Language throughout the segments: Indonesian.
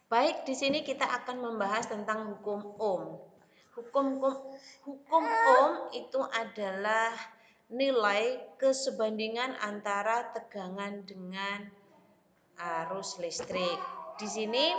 Baik, di sini kita akan membahas tentang hukum Ohm. Hukum hukum Ohm itu adalah nilai kesebandingan antara tegangan dengan arus listrik. Di sini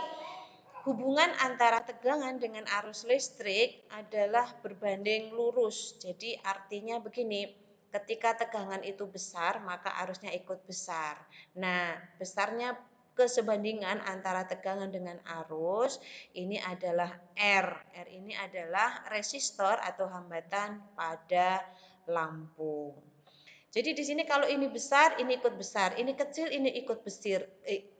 hubungan antara tegangan dengan arus listrik adalah berbanding lurus. Jadi artinya begini, ketika tegangan itu besar, maka arusnya ikut besar. Nah, besarnya kesebandingan antara tegangan dengan arus ini adalah R. R ini adalah resistor atau hambatan pada lampu. Jadi di sini kalau ini besar, ini ikut besar, ini kecil, ini ikut besar.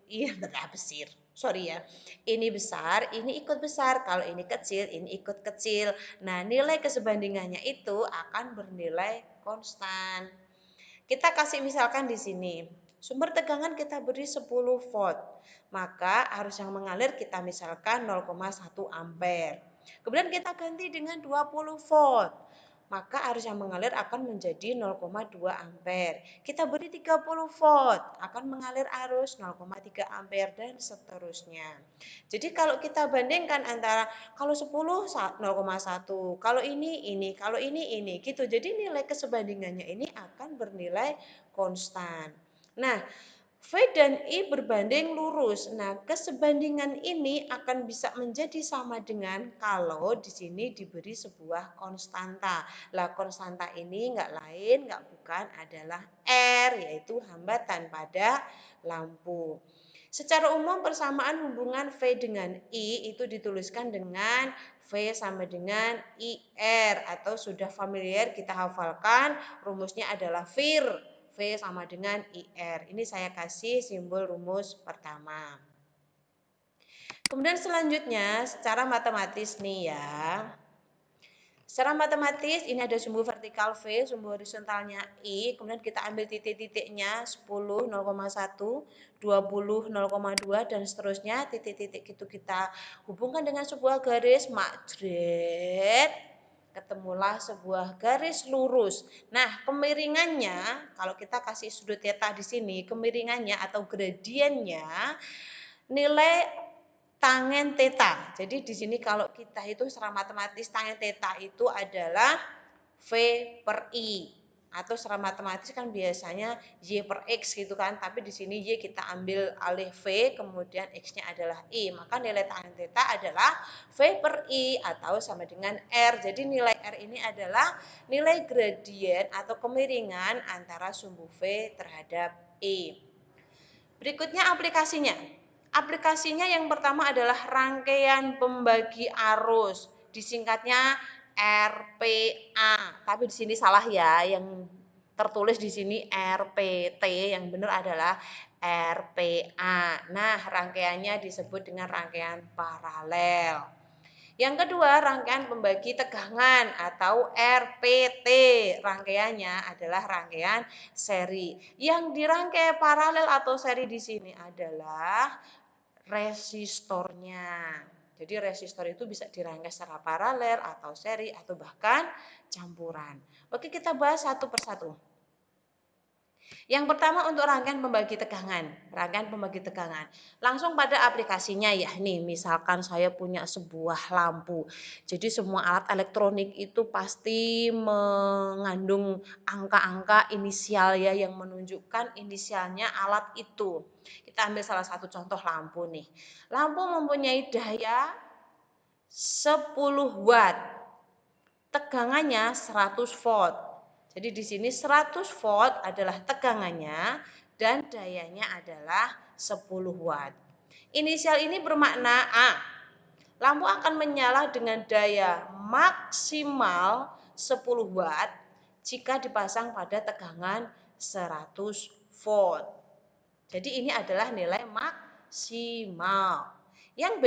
Iya, besar. Sorry ya. Ini besar, ini ikut besar. Kalau ini kecil, ini ikut kecil. Nah, nilai kesebandingannya itu akan bernilai konstan. Kita kasih misalkan di sini. Sumber tegangan kita beri 10 volt. Maka arus yang mengalir kita misalkan 0,1 ampere. Kemudian kita ganti dengan 20 volt. Maka arus yang mengalir akan menjadi 0,2 ampere. Kita beri 30 volt, akan mengalir arus 0,3 ampere dan seterusnya. Jadi kalau kita bandingkan antara kalau 10 0,1, kalau ini, kalau ini gitu. Jadi nilai kesebandingannya ini akan bernilai konstan. Nah, V dan I berbanding lurus. Nah, kesebandingan ini akan bisa menjadi sama dengan kalau di sini diberi sebuah konstanta. Lah, konstanta ini enggak lain, enggak bukan adalah R, yaitu hambatan pada lampu. Secara umum persamaan hubungan V dengan I itu dituliskan dengan V sama dengan IR atau sudah familiar kita hafalkan rumusnya adalah VIR. V sama dengan IR. Ini saya kasih simbol rumus pertama. Kemudian selanjutnya secara matematis nih ya. Secara matematis ini ada sumbu vertikal V, sumbu horizontalnya I, kemudian kita ambil titik-titiknya 10, 0,1, 20, 0,2 dan seterusnya. Titik-titik itu kita hubungkan dengan sebuah garis makjret. Ketemulah sebuah garis lurus. Nah, kemiringannya kalau kita kasih sudut theta di sini, kemiringannya atau gradiennya nilai tangen theta. Jadi di sini kalau kita hitung secara matematis tangen theta itu adalah V per I. Atau secara matematis kan biasanya Y per X gitu kan, tapi di sini Y kita ambil alih V, kemudian X-nya adalah I, maka nilai tangen theta adalah V per I atau sama dengan R. Jadi nilai R ini adalah nilai gradien atau kemiringan antara sumbu V terhadap I. Berikutnya aplikasinya. Aplikasinya yang pertama adalah rangkaian pembagi arus, disingkatnya RPA. Tapi di sini salah ya, yang tertulis di sini RPT, yang benar adalah RPA. Nah, rangkaiannya disebut dengan rangkaian paralel. Yang kedua, rangkaian pembagi tegangan atau RPT. Rangkaiannya adalah rangkaian seri. Yang dirangkai paralel atau seri di sini adalah resistornya. Jadi resistor itu bisa dirangkai secara paralel atau seri atau bahkan campuran. Oke, kita bahas satu persatu. Yang pertama untuk rangkaian pembagi tegangan. Rangkaian pembagi tegangan. Langsung pada aplikasinya ya. Nih, misalkan saya punya sebuah lampu. Jadi semua alat elektronik itu pasti mengandung angka-angka inisial ya yang menunjukkan inisialnya alat itu. Kita ambil salah satu contoh lampu nih. Lampu mempunyai daya 10 watt. Tegangannya 100 volt. Jadi di sini 100 volt adalah tegangannya dan dayanya adalah 10 watt. Inisial ini bermakna A. Lampu akan menyala dengan daya maksimal 10 watt jika dipasang pada tegangan 100 volt. Jadi ini adalah nilai maksimal. Yang B,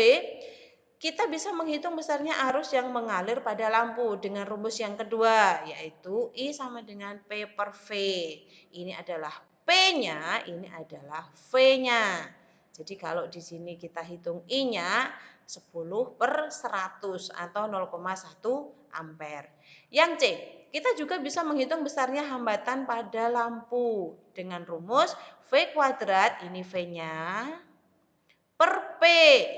kita bisa menghitung besarnya arus yang mengalir pada lampu dengan rumus yang kedua, yaitu I sama dengan P per V. Ini adalah P-nya, ini adalah V-nya. Jadi kalau di sini kita hitung I-nya 10 per 100 atau 0,1 ampere. Yang C, kita juga bisa menghitung besarnya hambatan pada lampu dengan rumus V kuadrat, ini V-nya, per P.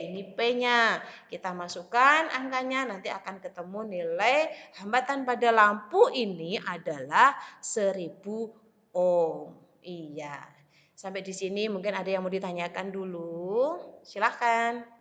Ini P-nya. Kita masukkan angkanya, nanti akan ketemu nilai hambatan pada lampu ini adalah 1000 ohm. Iya. Sampai di sini mungkin ada yang mau ditanyakan dulu. Silahkan.